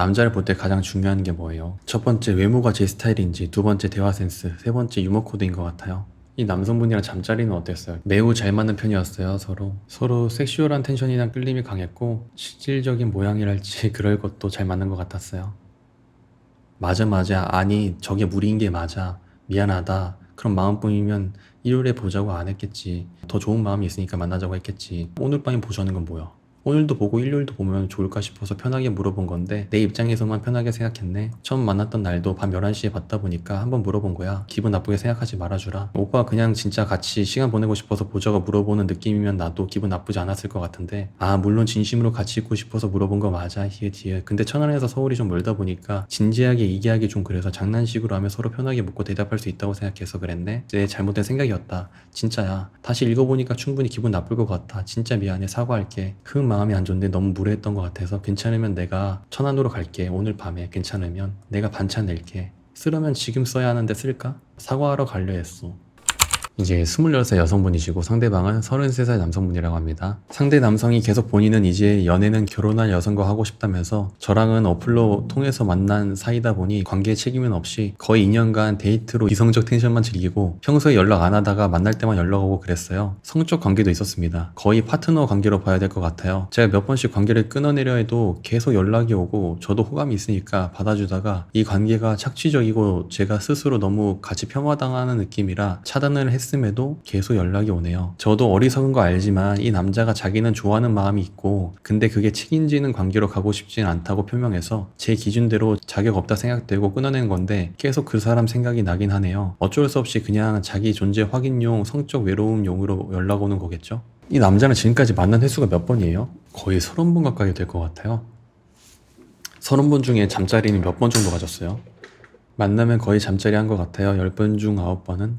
남자를 볼 때 가장 중요한 게 뭐예요? 첫 번째 외모가 제 스타일인지, 두 번째 대화 센스, 세 번째 유머 코드인 것 같아요. 이 남성분이랑 잠자리는 어땠어요? 매우 잘 맞는 편이었어요. 서로 섹슈얼한 텐션이나 끌림이 강했고 실질적인 모양이랄지 그럴 것도 잘 맞는 것 같았어요. 맞아 아니 저게 무리인 게 맞아 미안하다 그런 마음뿐이면 일요일에 보자고 안 했겠지. 더 좋은 마음이 있으니까 만나자고 했겠지. 오늘 밤에 보자는 건 뭐야? 오늘도 보고 일요일도 보면 좋을까 싶어서 편하게 물어본 건데 내 입장에서만 편하게 생각했네. 처음 만났던 날도 밤 11시에 봤다 보니까 한번 물어본 거야. 기분 나쁘게 생각하지 말아주라. 오빠 그냥 진짜 같이 시간 보내고 싶어서 보자고 물어보는 느낌이면 나도 기분 나쁘지 않았을 것 같은데 아 물론 진심으로 같이 있고 싶어서 물어본 거 맞아 히읗 근데 천안에서 서울이 좀 멀다 보니까 진지하게 얘기하기 좀 그래서 장난식으로 하면 서로 편하게 묻고 대답할 수 있다고 생각해서 그랬네. 내 잘못된 생각이었다. 진짜야. 다시 읽어보니까 충분히 기분 나쁠 것 같아. 진짜 미안해. 사과할게. 그 마음이 안 좋은데 너무 무례했던 것 같아서 괜찮으면 내가 천안으로 갈게. 오늘 밤에 괜찮으면 내가 반찬 낼게. 쓰려면 지금 써야 하는데 쓸까? 사과하러 가려 했어. 이제 26살 여성분이시고 상대방은 33살 남성분이라고 합니다. 상대 남성이 계속 본인은 이제 연애는 결혼할 여성과 하고 싶다면서 저랑은 어플로 통해서 만난 사이다 보니 관계에 책임은 없이 거의 2년간 데이트로 이성적 텐션만 즐기고 평소에 연락 안 하다가 만날 때만 연락하고 그랬어요. 성적 관계도 있었습니다. 거의 파트너 관계로 봐야 될 것 같아요. 제가 몇 번씩 관계를 끊어내려 해도 계속 연락이 오고 저도 호감이 있으니까 받아주다가 이 관계가 착취적이고 제가 스스로 너무 같이 폄하당하는 느낌이라 차단을 했음에도 계속 연락이 오네요. 저도 어리석은 거 알지만 이 남자가 자기는 좋아하는 마음이 있고 근데 그게 책임지는 관계로 가고 싶진 않다고 표명해서 제 기준대로 자격 없다 생각되고 끊어낸 건데 계속 그 사람 생각이 나긴 하네요. 어쩔 수 없이 그냥 자기 존재 확인용 성적 외로움용으로 연락 오는 거겠죠? 이 남자는 지금까지 만난 횟수가 몇 번이에요? 거의 30번 가까이 될 것 같아요. 30번 중에 잠자리는 몇 번 정도 가졌어요? 만나면 거의 잠자리 한 것 같아요. 10번 중 9번은?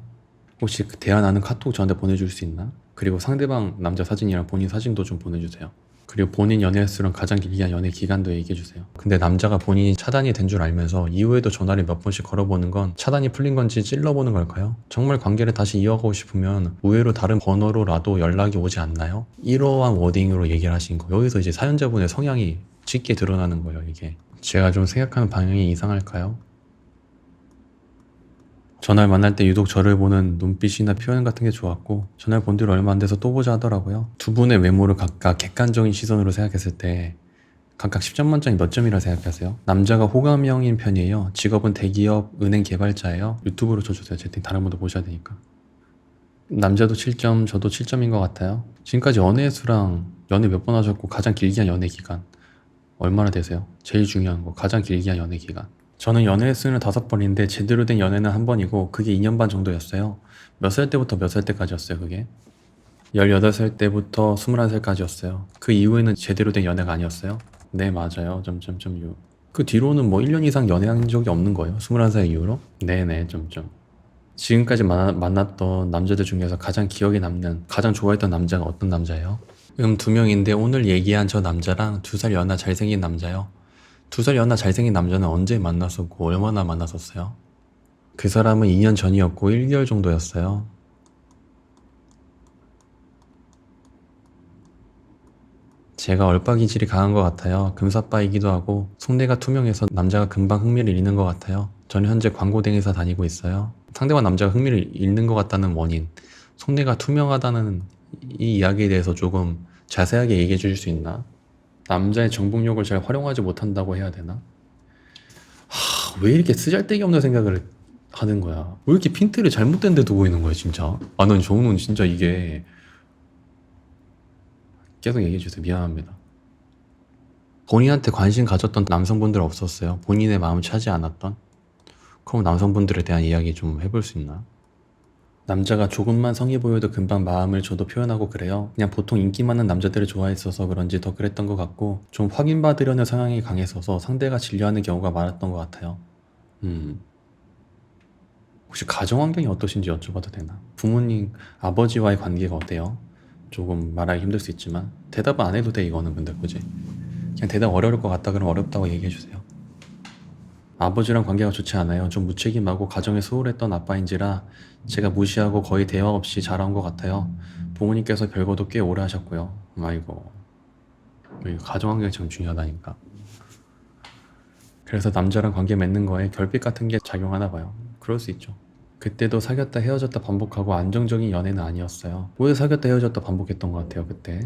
혹시 그 대화 나눈 카톡 저한테 보내줄 수 있나? 그리고 상대방 남자 사진이랑 본인 사진도 좀 보내주세요. 그리고 본인 연애 횟수랑 가장 길게 한 연애 기간도 얘기해주세요. 근데 남자가 본인이 차단이 된 줄 알면서 이후에도 전화를 몇 번씩 걸어보는 건 차단이 풀린 건지 찔러보는 걸까요? 정말 관계를 다시 이어가고 싶으면 의외로 다른 번호로라도 연락이 오지 않나요? 이러한 워딩으로 얘기를 하신 거. 여기서 이제 사연자분의 성향이 짙게 드러나는 거예요, 이게. 제가 좀 생각하는 방향이 이상할까요? 전날 만날 때 유독 저를 보는 눈빛이나 표현 같은 게 좋았고 전날 본 뒤로 얼마 안 돼서 또 보자 하더라고요. 두 분의 외모를 각각 객관적인 시선으로 생각했을 때 각각 10점 만점이 몇 점이라 생각하세요? 남자가 호감형인 편이에요. 직업은 대기업 은행 개발자예요. 유튜브로 쳐주세요. 채팅 다른 분도 보셔야 되니까. 남자도 7점, 저도 7점인 것 같아요. 지금까지 연애 횟수랑 연애 몇 번 하셨고 가장 길게 한 연애 기간 얼마나 되세요? 제일 중요한 거 가장 길게 한 연애 기간. 저는 연애 횟수는 5번인데 제대로 된 연애는 한 번이고 그게 2년 반 정도였어요. 몇 살 때부터 몇 살 때까지였어요 그게? 18살 때부터 21살까지였어요. 그 이후에는 제대로 된 연애가 아니었어요? 네 맞아요. 점점점 그 뒤로는 뭐 1년 이상 연애한 적이 없는 거예요? 21살 이후로? 네네 점점. 지금까지 만났던 남자들 중에서 가장 기억에 남는 가장 좋아했던 남자가 어떤 남자예요? 2명인데 오늘 얘기한 저 남자랑 2살 연하 잘생긴 남자요. 2살 연하 잘생긴 남자는 언제 만났었고 얼마나 만났었어요? 그 사람은 2년 전이었고 1개월 정도였어요. 제가 얼빠기질이 강한 것 같아요. 금사빠이기도 하고 속내가 투명해서 남자가 금방 흥미를 잃는 것 같아요. 저는 현재 광고대행사 다니고 있어요. 상대방 남자가 흥미를 잃는 것 같다는 원인, 속내가 투명하다는 이 이야기에 대해서 조금 자세하게 얘기해 주실 수 있나? 남자의 정복력을 잘 활용하지 못한다고 해야 되나? 왜 이렇게 쓰잘데기 없는 생각을 하는 거야? 왜 이렇게 핀트를 잘못된 데 두고 있는 거야 진짜? 난 저는 진짜 이게 계속 얘기해 주세요. 미안합니다. 본인한테 관심 가졌던 남성분들 없었어요? 본인의 마음을 차지 않았던? 그럼 남성분들에 대한 이야기 좀 해볼 수 있나? 남자가 조금만 성의 보여도 금방 마음을 저도 표현하고 그래요. 그냥 보통 인기 많은 남자들을 좋아했어서 그런지 더 그랬던 것 같고 좀 확인받으려는 성향이 강했어서 상대가 진료하는 경우가 많았던 것 같아요. 혹시 가정 환경이 어떠신지 여쭤봐도 되나? 부모님, 아버지와의 관계가 어때요? 조금 말하기 힘들 수 있지만 대답은 안 해도 돼 이거는 근데 그지? 그냥 대답 어려울 것 같다 그러면 어렵다고 얘기해주세요. 아버지랑 관계가 좋지 않아요. 좀 무책임하고 가정에 소홀했던 아빠인지라 제가 무시하고 거의 대화 없이 자라온 것 같아요. 부모님께서 별거도 꽤 오래 하셨고요. 아이고 가정 환경이 참 중요하다니까. 그래서 남자랑 관계 맺는 거에 결핍 같은 게 작용하나 봐요. 그럴 수 있죠. 그때도 사귀었다 헤어졌다 반복하고 안정적인 연애는 아니었어요. 왜 사귀었다 헤어졌다 반복했던 것 같아요, 그때.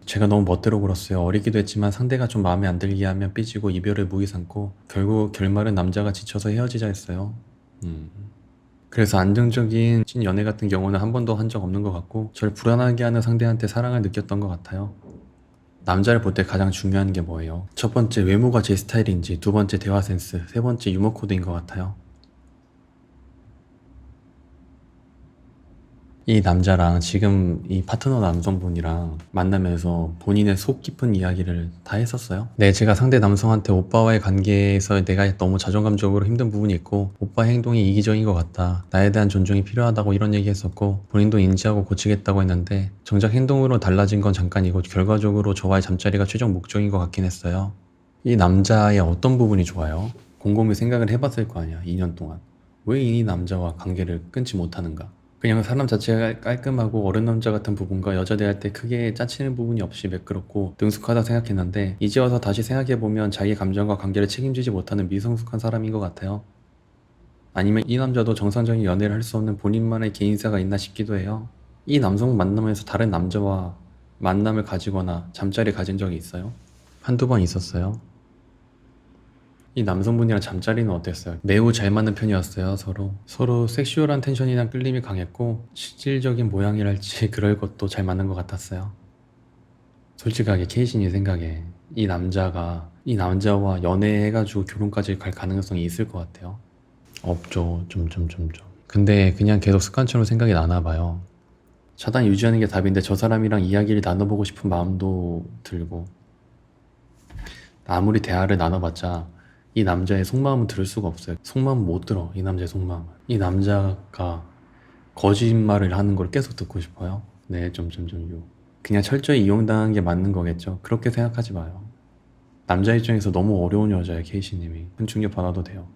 제가 너무 멋대로 굴었어요. 어리기도 했지만 상대가 좀 마음에 안 들게 하면 삐지고 이별을 무기 삼고 결국 결말은 남자가 지쳐서 헤어지자 했어요. 그래서 안정적인 찐 연애 같은 경우는 한 번도 한 적 없는 것 같고 저를 불안하게 하는 상대한테 사랑을 느꼈던 것 같아요. 남자를 볼 때 가장 중요한 게 뭐예요? 첫 번째 외모가 제 스타일인지, 두 번째 대화 센스, 세 번째 유머 코드인 것 같아요. 이 남자랑 지금 이 파트너 남성분이랑 만나면서 본인의 속 깊은 이야기를 다 했었어요. 네, 제가 상대 남성한테 오빠와의 관계에서 내가 너무 자존감적으로 힘든 부분이 있고 오빠 행동이 이기적인 것 같다. 나에 대한 존중이 필요하다고 이런 얘기 했었고 본인도 인지하고 고치겠다고 했는데 정작 행동으로 달라진 건 잠깐이고 결과적으로 저와의 잠자리가 최종 목적인 것 같긴 했어요. 이 남자의 어떤 부분이 좋아요? 곰곰이 생각을 해봤을 거 아니야, 2년 동안. 왜 이 남자와 관계를 끊지 못하는가? 그냥 사람 자체가 깔끔하고 어른 남자 같은 부분과 여자 대할 때 크게 짜치는 부분이 없이 매끄럽고 능숙하다 생각했는데 이제 와서 다시 생각해보면 자기 감정과 관계를 책임지지 못하는 미성숙한 사람인 것 같아요. 아니면 이 남자도 정상적인 연애를 할 수 없는 본인만의 개인사가 있나 싶기도 해요. 이 남성 만나면서 다른 남자와 만남을 가지거나 잠자리 가진 적이 있어요? 한두 번 있었어요. 이 남성분이랑 잠자리는 어땠어요? 매우 잘 맞는 편이었어요, 서로. 서로 섹슈얼한 텐션이랑 끌림이 강했고, 실질적인 모양이랄지 그럴 것도 잘 맞는 것 같았어요. 솔직하게 케이신이 생각에 이 남자가 이 남자와 연애해가지고 결혼까지 갈 가능성이 있을 것 같아요. 없죠, 좀. 근데 그냥 계속 습관처럼 생각이 나나 봐요. 차단 유지하는 게 답인데 저 사람이랑 이야기를 나눠보고 싶은 마음도 들고, 아무리 대화를 나눠봤자 이 남자의 속마음은 들을 수가 없어요. 속마음 못 들어, 이 남자의 속마음은. 이 남자가 거짓말을 하는 걸 계속 듣고 싶어요. 네, 유. 그냥 철저히 이용당한 게 맞는 거겠죠. 그렇게 생각하지 마요. 남자 입장에서 너무 어려운 여자예요, 케이시님이. 큰 충격 받아도 돼요.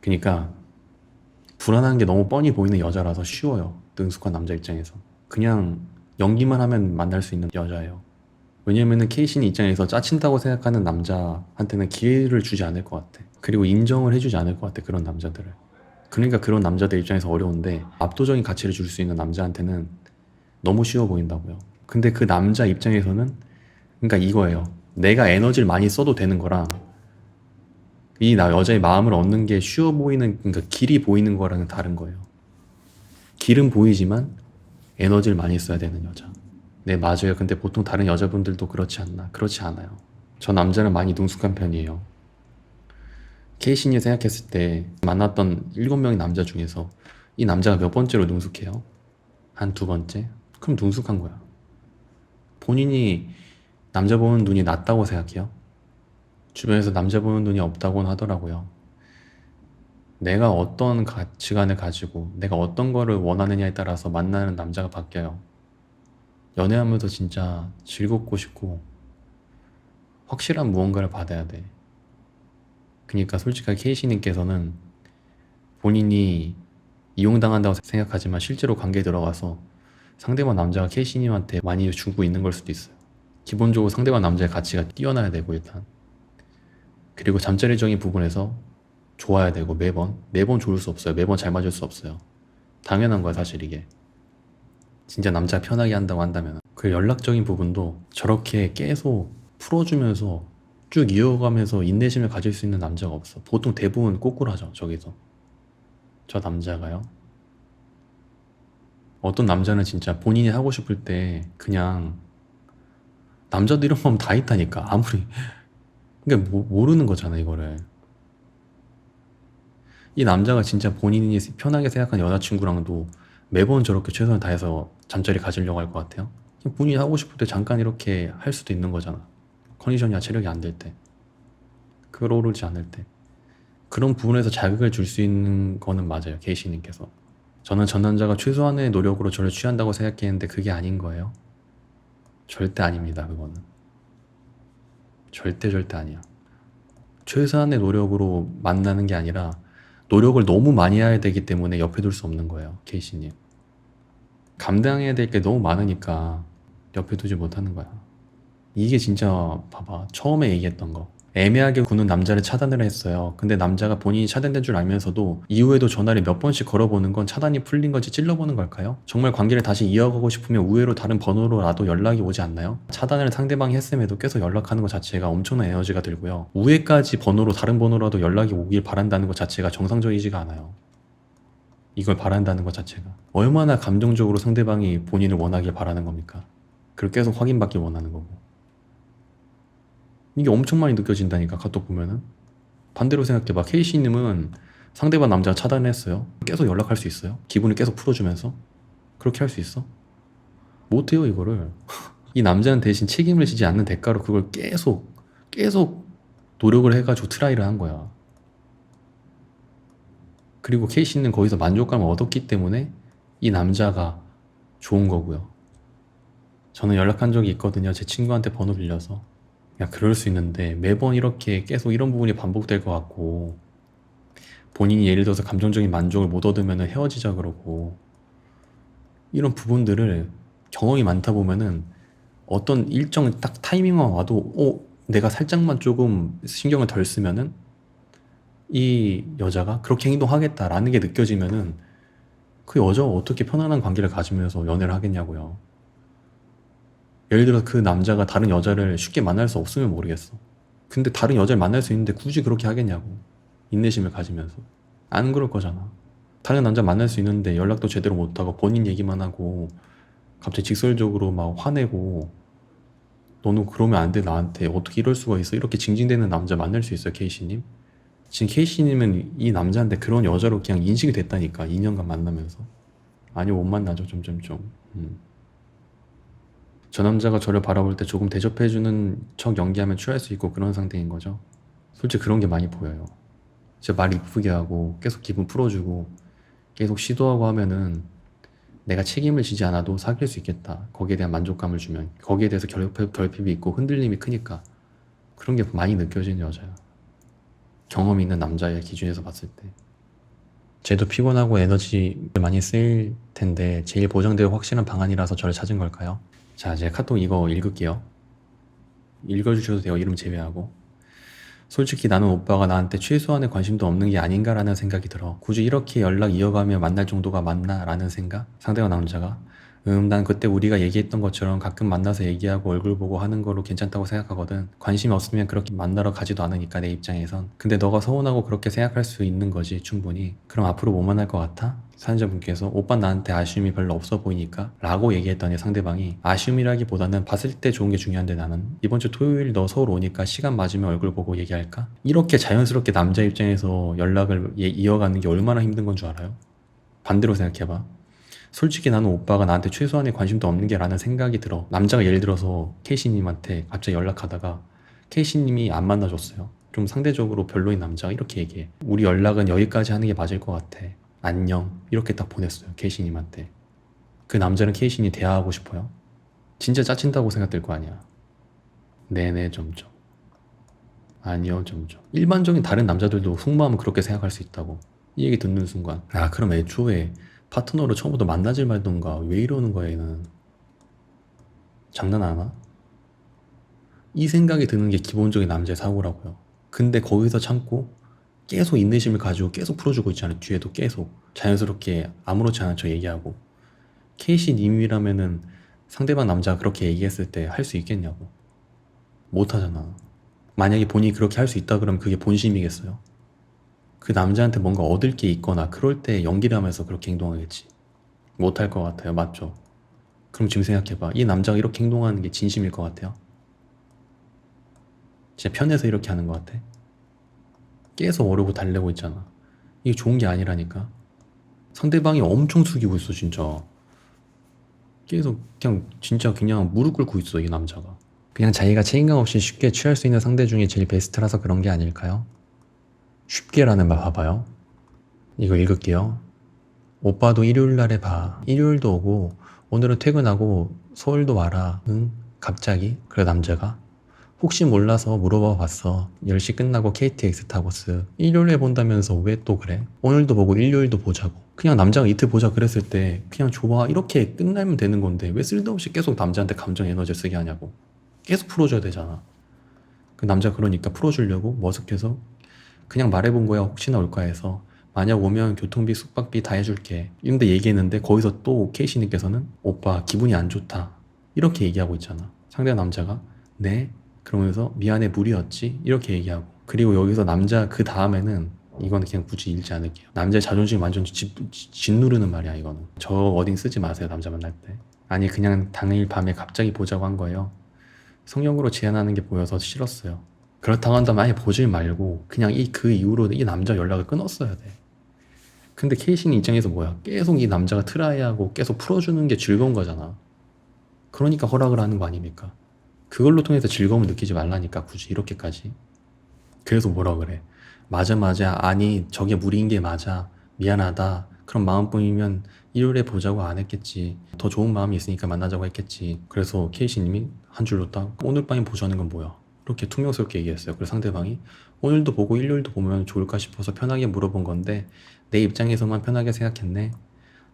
그러니까 불안한 게 너무 뻔히 보이는 여자라서 쉬워요. 능숙한 남자 입장에서. 그냥 연기만 하면 만날 수 있는 여자예요. 왜냐면은 케이신이 입장에서 짜친다고 생각하는 남자한테는 기회를 주지 않을 것 같아. 그리고 인정을 해주지 않을 것 같아, 그런 남자들을. 그러니까 그런 남자들 입장에서 어려운데 압도적인 가치를 줄 수 있는 남자한테는 너무 쉬워 보인다고요. 근데 그 남자 입장에서는 그러니까 이거예요. 내가 에너지를 많이 써도 되는 거랑 이 여자의 마음을 얻는 게 쉬워 보이는, 그러니까 길이 보이는 거랑은 다른 거예요. 길은 보이지만 에너지를 많이 써야 되는 여자. 네, 맞아요. 근데 보통 다른 여자분들도 그렇지 않나? 그렇지 않아요. 저 남자는 많이 능숙한 편이에요. 케이신이 생각했을 때 만났던 7명의 남자 중에서 이 남자가 몇 번째로 능숙해요? 한 두 번째? 그럼 능숙한 거야. 본인이 남자 보는 눈이 낮다고 생각해요? 주변에서 남자 보는 눈이 없다고는 하더라고요. 내가 어떤 가치관을 가지고 내가 어떤 거를 원하느냐에 따라서 만나는 남자가 바뀌어요. 연애하면서 진짜 즐겁고 싶고 확실한 무언가를 받아야 돼. 그러니까 솔직하게 케이시님께서는 본인이 이용당한다고 생각하지만 실제로 관계에 들어가서 상대방 남자가 케이시님한테 많이 주고 있는 걸 수도 있어요. 기본적으로 상대방 남자의 가치가 뛰어나야 되고 일단. 그리고 잠자리적인 부분에서 좋아야 되고 매번 좋을 수 없어요. 매번 잘 맞을 수 없어요. 당연한 거야 사실 이게. 진짜 남자 편하게 한다고 한다면 그 연락적인 부분도 저렇게 계속 풀어주면서 쭉 이어가면서 인내심을 가질 수 있는 남자가 없어. 보통 대부분 꼬꾸라져 저기서. 저 남자가요. 어떤 남자는 진짜 본인이 하고 싶을 때 그냥 남자도 이런 마음 다 있다니까. 아무리 그러니까 모르는 거잖아 이거를. 이 남자가 진짜 본인이 편하게 생각하는 여자친구랑도 매번 저렇게 최선을 다해서 잠자리 가지려고 할 것 같아요? 본인이 하고 싶을 때 잠깐 이렇게 할 수도 있는 거잖아. 컨디션이나 체력이 안 될 때. 끌어오르지 않을 때. 그런 부분에서 자극을 줄 수 있는 거는 맞아요. 케이시님께서. 저는 전 남자가 최소한의 노력으로 저를 취한다고 생각했는데 그게 아닌 거예요. 절대 아닙니다. 그거는. 절대 아니야. 최소한의 노력으로 만나는 게 아니라 노력을 너무 많이 해야 되기 때문에 옆에 둘 수 없는 거예요. 케이시님. 감당해야 될 게 너무 많으니까 옆에 두지 못하는 거야. 이게 진짜 봐봐. 처음에 얘기했던 거. 애매하게 구는 남자를 차단을 했어요. 근데 남자가 본인이 차단된 줄 알면서도 이후에도 전화를 몇 번씩 걸어보는 건 차단이 풀린 건지 찔러보는 걸까요? 정말 관계를 다시 이어가고 싶으면 우회로 다른 번호로라도 연락이 오지 않나요? 차단을 상대방이 했음에도 계속 연락하는 것 자체가 엄청난 에너지가 들고요. 우회까지 번호로 다른 번호라도 연락이 오길 바란다는 것 자체가 정상적이지가 않아요. 이걸 바란다는 것 자체가 얼마나 감정적으로 상대방이 본인을 원하길 바라는 겁니까? 그걸 계속 확인받길 원하는 거고. 이게 엄청 많이 느껴진다니까, 카톡 보면은. 반대로 생각해봐. K씨님은 상대방 남자가 차단을 했어요. 계속 연락할 수 있어요? 기분을 계속 풀어주면서? 그렇게 할 수 있어? 못해요, 이거를. 이 남자는 대신 책임을 지지 않는 대가로 그걸 계속 노력을 해가지고 트라이를 한 거야. 그리고 K씨는 거기서 만족감을 얻었기 때문에 이 남자가 좋은 거고요. 저는 연락한 적이 있거든요. 제 친구한테 번호 빌려서. 야, 그럴 수 있는데 매번 이렇게 계속 이런 부분이 반복될 것 같고, 본인이 예를 들어서 감정적인 만족을 못 얻으면 헤어지자 그러고, 이런 부분들을 경험이 많다 보면은 어떤 일정 딱 타이밍만 와도 내가 살짝만 조금 신경을 덜 쓰면은 이 여자가 그렇게 행동하겠다라는 게 느껴지면은 그 여자와 어떻게 편안한 관계를 가지면서 연애를 하겠냐고요. 예를 들어 그 남자가 다른 여자를 쉽게 만날 수 없으면 모르겠어. 근데 다른 여자를 만날 수 있는데 굳이 그렇게 하겠냐고. 인내심을 가지면서. 안 그럴 거잖아. 다른 남자 만날 수 있는데 연락도 제대로 못하고 본인 얘기만 하고 갑자기 직설적으로 막 화내고, 너는 그러면 안 돼 나한테 어떻게 이럴 수가 있어, 이렇게 징징대는 남자 만날 수 있어요, K씨님? 지금 K씨님은 이 남자한테 그런 여자로 그냥 인식이 됐다니까, 2년간 만나면서. 아니 못 만나죠, 점점점. 저 남자가 저를 바라볼 때 조금 대접해주는 척 연기하면 취할 수 있고 그런 상태인 거죠. 솔직히 그런 게 많이 보여요. 진짜 말 이쁘게 하고 계속 기분 풀어주고 계속 시도하고 하면은 내가 책임을 지지 않아도 사귈 수 있겠다. 거기에 대한 만족감을 주면, 거기에 대해서 결핍이 있고 흔들림이 크니까 그런 게 많이 느껴지는 여자야. 경험이 있는 남자의 기준에서 봤을 때. 쟤도 피곤하고 에너지 많이 쓰일 텐데 제일 보장되고 확실한 방안이라서 저를 찾은 걸까요? 자, 제가 카톡 이거 읽을게요. 읽어주셔도 돼요, 이름 제외하고. 솔직히 나는 오빠가 나한테 최소한의 관심도 없는 게 아닌가라는 생각이 들어. 굳이 이렇게 연락 이어가며 만날 정도가 맞나? 라는 생각? 상대가 남자가 난 그때 우리가 얘기했던 것처럼 가끔 만나서 얘기하고 얼굴 보고 하는 거로 괜찮다고 생각하거든. 관심이 없으면 그렇게 만나러 가지도 않으니까, 내 입장에선. 근데 너가 서운하고 그렇게 생각할 수 있는 거지, 충분히. 그럼 앞으로 못 만날 것 같아? 사연자분께서 오빠 나한테 아쉬움이 별로 없어 보이니까 라고 얘기했더니 상대방이 아쉬움이라기보다는 봤을 때 좋은 게 중요한데 나는 이번 주 토요일 너 서울 오니까 시간 맞으면 얼굴 보고 얘기할까? 이렇게 자연스럽게 남자 입장에서 연락을 이어가는 게 얼마나 힘든 건 줄 알아요? 반대로 생각해봐. 솔직히 나는 오빠가 나한테 최소한의 관심도 없는 게 라는 생각이 들어. 남자가 예를 들어서 K씨님한테 갑자기 연락하다가 K씨님이 안 만나줬어요. 좀 상대적으로 별로인 남자가 이렇게 얘기해. 우리 연락은 여기까지 하는 게 맞을 것 같아. 안녕. 이렇게 딱 보냈어요, K씨님한테. 그 남자는 K씨님이 대화하고 싶어요? 진짜 짜친다고 생각될 거 아니야. 네네 점점. 아니요 점점. 일반적인 다른 남자들도 속마음은 그렇게 생각할 수 있다고. 이 얘기 듣는 순간 그럼 애초에 파트너를 처음부터 만나질 말던가 왜 이러는 거야 얘는. 장난하나? 이 생각이 드는 게 기본적인 남자의 사고라고요. 근데 거기서 참고 계속 인내심을 가지고 계속 풀어주고 있잖아요. 뒤에도 계속 자연스럽게 아무렇지 않은 척 얘기하고. K씨님이라면은 상대방 남자가 그렇게 얘기했을 때 할 수 있겠냐고. 못하잖아. 만약에 본인이 그렇게 할 수 있다 그러면 그게 본심이겠어요? 그 남자한테 뭔가 얻을 게 있거나 그럴 때 연기를 하면서 그렇게 행동하겠지. 못할 것 같아요. 맞죠? 그럼 지금 생각해봐. 이 남자가 이렇게 행동하는 게 진심일 것 같아요? 진짜 편해서 이렇게 하는 것 같아? 계속 어르고 달래고 있잖아. 이게 좋은 게 아니라니까. 상대방이 엄청 숙이고 있어 진짜. 계속 그냥 진짜 그냥 무릎 꿇고 있어 이 남자가. 그냥 자기가 책임감 없이 쉽게 취할 수 있는 상대 중에 제일 베스트라서 그런 게 아닐까요? 쉽게라는 말 봐봐요. 이거 읽을게요. 오빠도 일요일 날에 봐. 일요일도 오고 오늘은 퇴근하고 서울도 와라. 응? 갑자기? 그래 남자가 혹시 몰라서 물어봐 봤어. 10시 끝나고 KTX 타고 쓱. 일요일에 본다면서 왜 또 그래? 오늘도 보고 일요일도 보자고. 그냥 남자가 이틀 보자 그랬을 때 그냥 좋아 이렇게 끝나면 되는 건데 왜 쓸데없이 계속 남자한테 감정 에너지를 쓰게 하냐고. 계속 풀어줘야 되잖아. 그 남자가 그러니까 풀어주려고 머쓱해서 그냥 말해본 거야. 혹시나 올까 해서. 만약 오면 교통비, 숙박비 다 해줄게. 이런데 얘기했는데 거기서 또 케이시님께서는 오빠 기분이 안 좋다. 이렇게 얘기하고 있잖아. 상대 남자가 네? 그러면서 미안해 무리였지? 이렇게 얘기하고. 그리고 여기서 남자 그 다음에는 이거는 그냥 굳이 읽지 않을게요. 남자의 자존심 완전 짓누르는 말이야 이거는. 저 워딩 쓰지 마세요 남자 만날 때. 아니 그냥 당일 밤에 갑자기 보자고 한 거예요. 성역으로 제안하는 게 보여서 싫었어요. 그렇다고 한다면 아예 보질 말고 그냥 그 이후로 이 남자 연락을 끊었어야 돼. 근데 케이신 입장에서 뭐야? 계속 이 남자가 트라이하고 계속 풀어주는 게 즐거운 거잖아. 그러니까 허락을 하는 거 아닙니까? 그걸로 통해서 즐거움을 느끼지 말라니까 굳이 이렇게까지. 그래서 뭐라 그래? 맞아 맞아. 아니 저게 무리인 게 맞아. 미안하다. 그런 마음뿐이면 일요일에 보자고 안 했겠지. 더 좋은 마음이 있으니까 만나자고 했겠지. 그래서 케이시님이 한 줄로 딱 오늘 밤에 보자는 건 뭐야? 이렇게 퉁명스럽게 얘기했어요. 그래서 상대방이 오늘도 보고 일요일도 보면 좋을까 싶어서 편하게 물어본 건데 내 입장에서만 편하게 생각했네.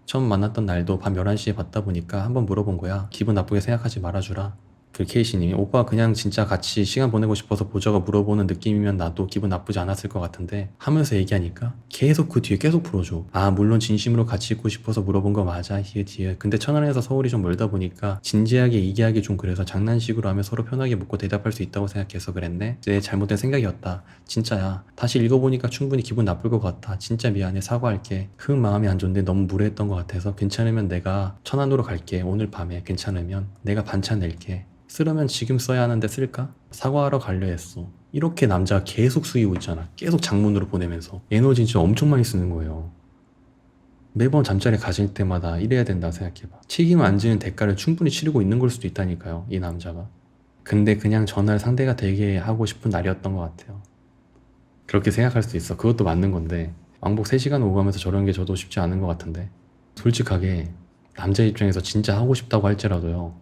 처음 만났던 날도 밤 11시에 봤다 보니까 한번 물어본 거야. 기분 나쁘게 생각하지 말아주라. 그 케이시님이 오빠 그냥 진짜 같이 시간 보내고 싶어서 보자고 물어보는 느낌이면 나도 기분 나쁘지 않았을 것 같은데 하면서 얘기하니까 계속 그 뒤에 계속 풀어줘. 아 물론 진심으로 같이 있고 싶어서 물어본 거 맞아 히읗. 근데 천안에서 서울이 좀 멀다 보니까 진지하게 얘기하기 좀 그래서 장난식으로 하면 서로 편하게 묻고 대답할 수 있다고 생각해서 그랬네. 내 잘못된 생각이었다. 진짜야. 다시 읽어보니까 충분히 기분 나쁠 것 같아. 진짜 미안해. 사과할게. 그 마음이 안 좋은데 너무 무례했던 것 같아서 괜찮으면 내가 천안으로 갈게. 오늘 밤에 괜찮으면 내가 반찬 낼게. 쓰려면 지금 써야 하는데 쓸까? 사과하러 가려 했어. 이렇게 남자가 계속 숙이고 있잖아. 계속 장문으로 보내면서 에너지 진짜 엄청 많이 쓰는 거예요. 매번 잠자리 가실 때마다 이래야 된다 생각해봐. 책임 안 지는 대가를 충분히 치르고 있는 걸 수도 있다니까요 이 남자가. 근데 그냥 전날 상대가 되게 하고 싶은 날이었던 것 같아요. 그렇게 생각할 수도 있어. 그것도 맞는 건데 왕복 3시간 오고 가면서 저런 게 저도 쉽지 않은 것 같은데 솔직하게 남자 입장에서 진짜 하고 싶다고 할지라도요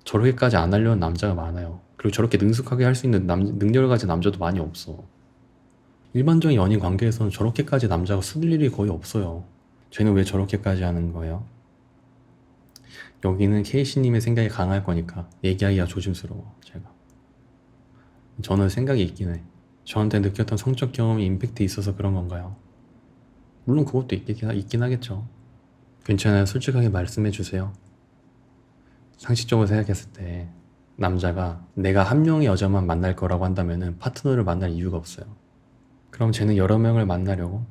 저렇게까지 안 하려는 남자가 많아요. 그리고 저렇게 능숙하게 할 수 있는 능력을 가진 남자도 많이 없어. 일반적인 연인 관계에서는 저렇게까지 남자가 숙일 일이 거의 없어요. 쟤는 왜 저렇게까지 하는 거예요? 여기는 케이시님의 생각이 강할 거니까 얘기하기가 조심스러워 제가. 저는 생각이 있긴 해. 저한테 느꼈던 성적 경험이 임팩트 있어서 그런 건가요? 물론 그것도 있긴 하겠죠. 괜찮아요. 솔직하게 말씀해 주세요. 상식적으로 생각했을 때 남자가 내가 한 명의 여자만 만날 거라고 한다면은 파트너를 만날 이유가 없어요. 그럼 쟤는 여러 명을 만나려고?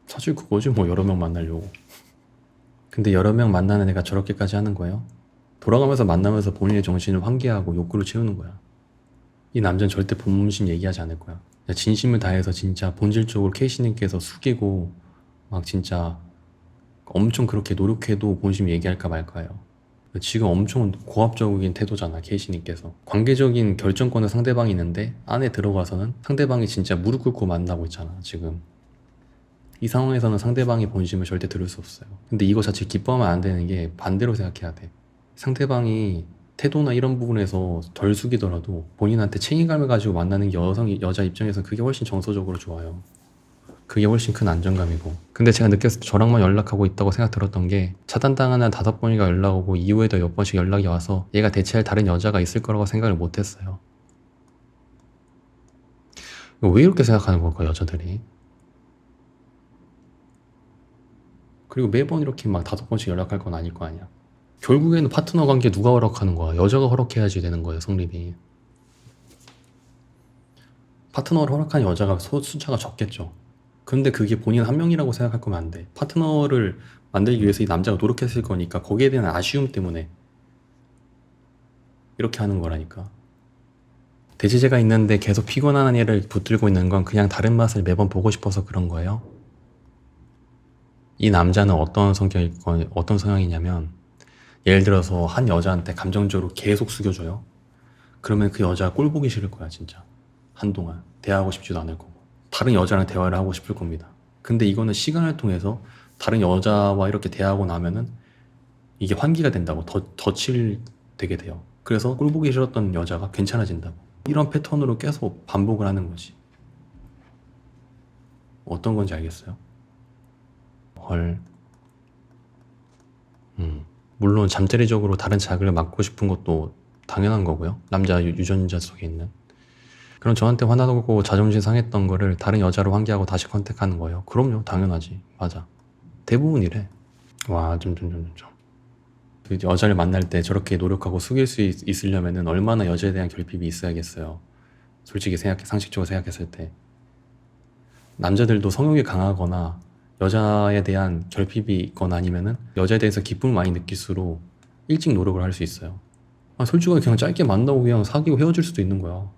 사실 그거지 뭐 여러 명 만나려고. 근데 여러 명 만나는 애가 저렇게까지 하는 거예요? 돌아가면서 만나면서 본인의 정신을 환기하고 욕구를 채우는 거야. 이 남자는 절대 본심 얘기하지 않을 거야. 진심을 다해서 진짜 본질적으로 케이시님께서 숙이고 막 진짜 엄청 그렇게 노력해도 본심 얘기할까 말까요? 지금 엄청 고압적인 태도잖아 케이시님께서. 관계적인 결정권은 상대방이 있는데 안에 들어가서는 상대방이 진짜 무릎 꿇고 만나고 있잖아 지금. 이 상황에서는 상대방의 본심을 절대 들을 수 없어요. 근데 이거 자체 기뻐하면 안 되는 게 반대로 생각해야 돼. 상대방이 태도나 이런 부분에서 덜 숙이더라도 본인한테 책임감을 가지고 만나는 여자 입장에서는 그게 훨씬 정서적으로 좋아요. 그게 훨씬 큰 안정감이고. 근데 제가 느꼈을 때 저랑만 연락하고 있다고 생각 들었던 게 차단당한 한 5번이가 연락 오고 이후에도 몇 번씩 연락이 와서 얘가 대체할 다른 여자가 있을 거라고 생각을 못 했어요. 왜 이렇게 생각하는 걸까 여자들이? 그리고 매번 이렇게 막 5번씩 연락할 건 아닐 거 아니야. 결국에는 파트너 관계 누가 허락하는 거야? 여자가 허락해야지 되는 거예요 성립이. 파트너를 허락한 여자가 숫자가 적겠죠. 근데 그게 본인 한 명이라고 생각할 거면 안 돼. 파트너를 만들기 위해서 이 남자가 노력했을 거니까 거기에 대한 아쉬움 때문에 이렇게 하는 거라니까. 대제재가 있는데 계속 피곤한 애를 붙들고 있는 건 그냥 다른 맛을 매번 보고 싶어서 그런 거예요. 이 남자는 어떤 성향이냐면 예를 들어서 한 여자한테 감정적으로 계속 숙여줘요. 그러면 그 여자가 꼴 보기 싫을 거야 진짜. 한동안 대화하고 싶지도 않을 거고 다른 여자랑 대화를 하고 싶을 겁니다. 근데 이거는 시간을 통해서 다른 여자와 이렇게 대화하고 나면은 이게 환기가 된다고 덧칠 되게 돼요. 그래서 꼴 보기 싫었던 여자가 괜찮아진다고. 이런 패턴으로 계속 반복을 하는 거지. 어떤 건지 알겠어요? 헐. 물론 잠재리적으로 다른 자극을 막고 싶은 것도 당연한 거고요. 남자 유전자 속에 있는. 그럼 저한테 화나고 자존심 상했던 거를 다른 여자로 환기하고 다시 컨택하는 거예요. 그럼요, 당연하지. 맞아. 대부분 이래. 와, 그 여자를 만날 때 저렇게 노력하고 숙일 수 있으려면은 얼마나 여자에 대한 결핍이 있어야겠어요. 솔직히 상식적으로 생각했을 때. 남자들도 성욕이 강하거나 여자에 대한 결핍이 있거나 아니면은 여자에 대해서 기쁨을 많이 느낄수록 일찍 노력을 할 수 있어요. 솔직하게 그냥 짧게 만나고 그냥 사귀고 헤어질 수도 있는 거야.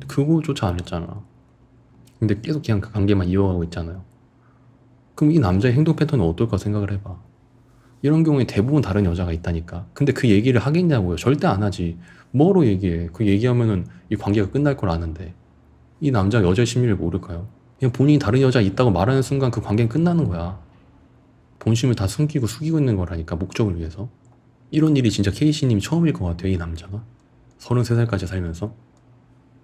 그거조차 안 했잖아. 근데 계속 그냥 그 관계만 이어가고 있잖아요. 그럼 이 남자의 행동 패턴은 어떨까 생각을 해봐. 이런 경우에 대부분 다른 여자가 있다니까. 근데 그 얘기를 하겠냐고요. 절대 안 하지. 뭐로 얘기해. 그 얘기하면은 이 관계가 끝날 걸 아는데 이 남자가 여자의 심리를 모를까요? 그냥 본인이 다른 여자 있다고 말하는 순간 그 관계는 끝나는 거야. 본심을 다 숨기고 숙이고 있는 거라니까, 목적을 위해서. 이런 일이 진짜 케이씨님이 처음일 것 같아요. 이 남자가 33살까지 살면서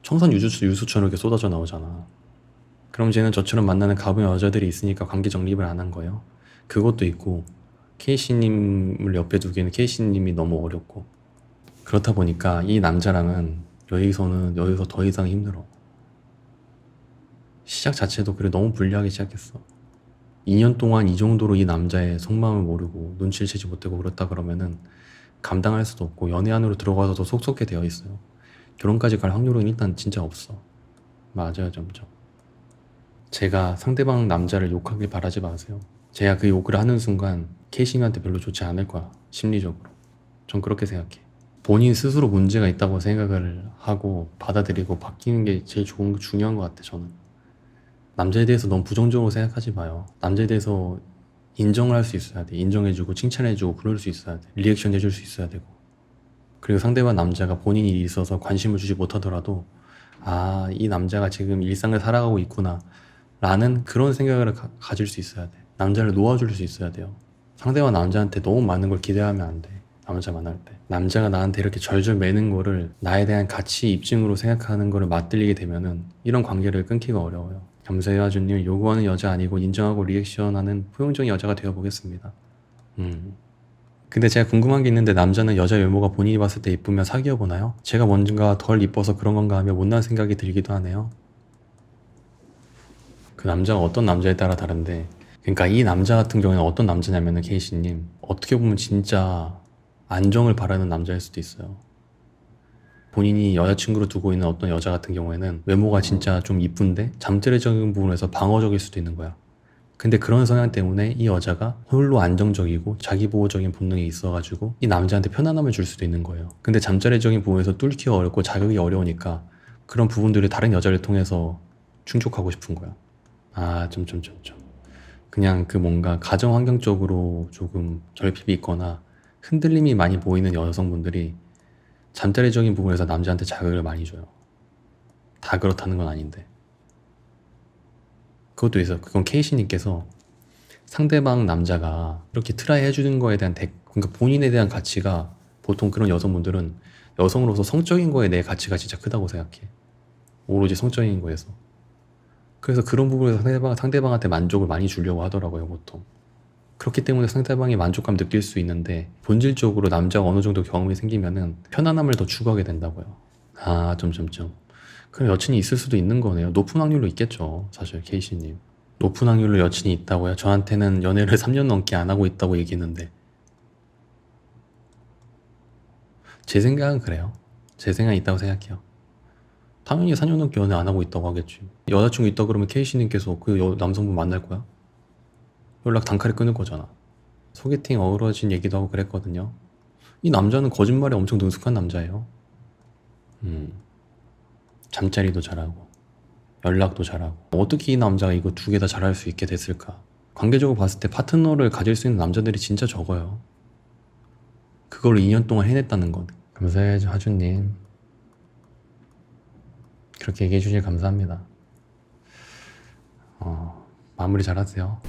청산 유수처럼 이렇게 쏟아져 나오잖아. 그럼 쟤는 저처럼 만나는 가부의 여자들이 있으니까 관계 정립을 안 한 거예요. 그것도 있고 케이씨님을 옆에 두기에는 케이씨님이 너무 어렵고, 그렇다 보니까 이 남자랑은 여기서 더 이상 힘들어. 시작 자체도 그래, 너무 불리하게 시작했어. 2년 동안 이 정도로 이 남자의 속마음을 모르고 눈치를 채지 못하고 그렇다 그러면은 감당할 수도 없고, 연애 안으로 들어가서도 속속해 되어 있어요. 결혼까지 갈 확률은 일단 진짜 없어. 맞아요, 점점. 제가 상대방 남자를 욕하길 바라지 마세요. 제가 그 욕을 하는 순간 케이싱한테 별로 좋지 않을 거야, 심리적으로. 전 그렇게 생각해. 본인 스스로 문제가 있다고 생각을 하고 받아들이고 바뀌는 게 제일 중요한 것 같아, 저는. 남자에 대해서 너무 부정적으로 생각하지 마요. 남자에 대해서 인정을 할 수 있어야 돼. 인정해주고 칭찬해주고 그럴 수 있어야 돼. 리액션 해줄 수 있어야 되고. 그리고 상대방 남자가 본인 일이 있어서 관심을 주지 못하더라도 이 남자가 지금 일상을 살아가고 있구나 라는 그런 생각을 가질 수 있어야 돼. 남자를 놓아줄 수 있어야 돼요. 상대방 남자한테 너무 많은 걸 기대하면 안 돼. 남자 만날 때 남자가 나한테 이렇게 절절 매는 거를 나에 대한 가치 입증으로 생각하는 거를 맞들리게 되면은 이런 관계를 끊기가 어려워요. 감사해요, 아주님. 요구하는 여자 아니고 인정하고 리액션하는 포용적인 여자가 되어보겠습니다. 근데 제가 궁금한 게 있는데, 남자는 여자 외모가 본인이 봤을 때 이쁘면 사귀어 보나요? 제가 뭔가 덜 이뻐서 그런 건가 하며 못난 생각이 들기도 하네요. 그 남자가 어떤 남자에 따라 다른데, 그러니까 이 남자 같은 경우에는 어떤 남자냐면은, 케이씨님, 어떻게 보면 진짜 안정을 바라는 남자일 수도 있어요. 본인이 여자친구로 두고 있는 어떤 여자 같은 경우에는 외모가 진짜 좀 이쁜데 잠재력적인 부분에서 방어적일 수도 있는 거야. 근데 그런 성향 때문에 이 여자가 홀로 안정적이고 자기보호적인 본능이 있어가지고 이 남자한테 편안함을 줄 수도 있는 거예요. 근데 잠재력적인 부분에서 뚫기가 어렵고 자극이 어려우니까 그런 부분들이 다른 여자를 통해서 충족하고 싶은 거야. 그냥 그 뭔가 가정 환경적으로 조금 결핍이 있거나 흔들림이 많이 보이는 여성분들이 잠재력적인 부분에서 남자한테 자극을 많이 줘요. 다 그렇다는 건 아닌데. 그것도 있어요. 그건 케이씨님께서 상대방 남자가 이렇게 트라이 해주는 거에 대한 그러니까 본인에 대한 가치가, 보통 그런 여성분들은 여성으로서 성적인 거에 내 가치가 진짜 크다고 생각해. 오로지 성적인 거에서. 그래서 그런 부분에서 상대방한테 만족을 많이 주려고 하더라고요, 보통. 그렇기 때문에 상대방이 만족감 느낄 수 있는데, 본질적으로 남자가 어느 정도 경험이 생기면은 편안함을 더 추구하게 된다고요. 그럼 여친이 있을 수도 있는 거네요. 높은 확률로 있겠죠, 사실 케이씨님. 높은 확률로 여친이 있다고요? 저한테는 연애를 3년 넘게 안 하고 있다고 얘기했는데. 제 생각은 그래요. 제 생각이 있다고 생각해요. 당연히 4년 넘게 연애 안 하고 있다고 하겠지. 여자친구 있다 그러면 케이씨님께서 그 남성분 만날 거야? 연락 단칼에 끊을 거잖아. 소개팅 어우러진 얘기도 하고 그랬거든요. 이 남자는 거짓말에 엄청 능숙한 남자예요. 잠자리도 잘하고 연락도 잘하고. 어떻게 이 남자가 이거 두 개 다 잘할 수 있게 됐을까? 관계적으로 봤을 때 파트너를 가질 수 있는 남자들이 진짜 적어요. 그걸 2년 동안 해냈다는 건. 감사해요, 하주님. 그렇게 얘기해 주실 감사합니다. 마무리 잘하세요.